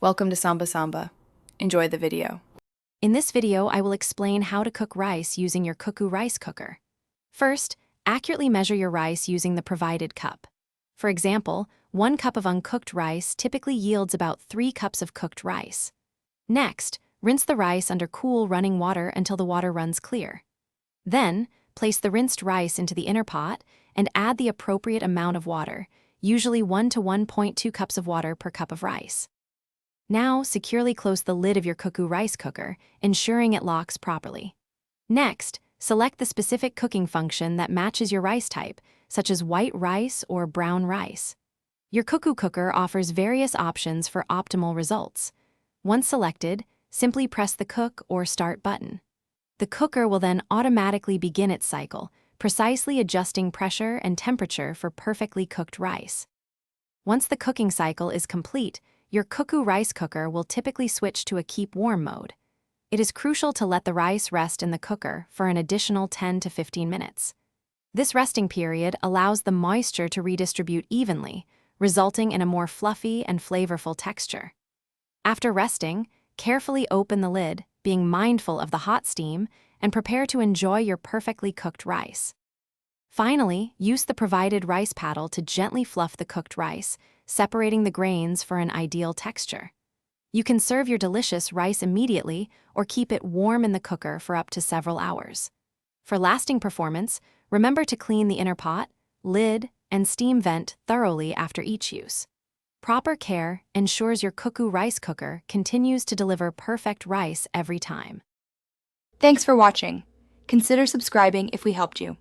Welcome to Samba Samba. Enjoy the video. In this video, I will explain how to cook rice using your Cuckoo Rice Cooker. First, accurately measure your rice using the provided cup. For example, 1 cup of uncooked rice typically yields about 3 cups of cooked rice. Next, rinse the rice under cool running water until the water runs clear. Then, place the rinsed rice into the inner pot and add the appropriate amount of water, usually 1 to 1.2 cups of water per cup of rice. Now, securely close the lid of your Cuckoo Rice Cooker, ensuring it locks properly. Next, select the specific cooking function that matches your rice type, such as white rice or brown rice. Your Cuckoo Cooker offers various options for optimal results. Once selected, simply press the Cook or Start button. The cooker will then automatically begin its cycle, precisely adjusting pressure and temperature for perfectly cooked rice. Once the cooking cycle is complete, your Cuckoo Rice Cooker will typically switch to a keep warm mode. It is crucial to let the rice rest in the cooker for an additional 10 to 15 minutes. This resting period allows the moisture to redistribute evenly, resulting in a more fluffy and flavorful texture. After resting, carefully open the lid, being mindful of the hot steam, and prepare to enjoy your perfectly cooked rice. Finally, use the provided rice paddle to gently fluff the cooked rice, separating the grains for an ideal texture. You can serve your delicious rice immediately or keep it warm in the cooker for up to several hours. For lasting performance, remember to clean the inner pot, lid, and steam vent thoroughly after each use. Proper care ensures your Cuckoo Rice Cooker continues to deliver perfect rice every time. Thanks for watching. Consider subscribing if we helped you.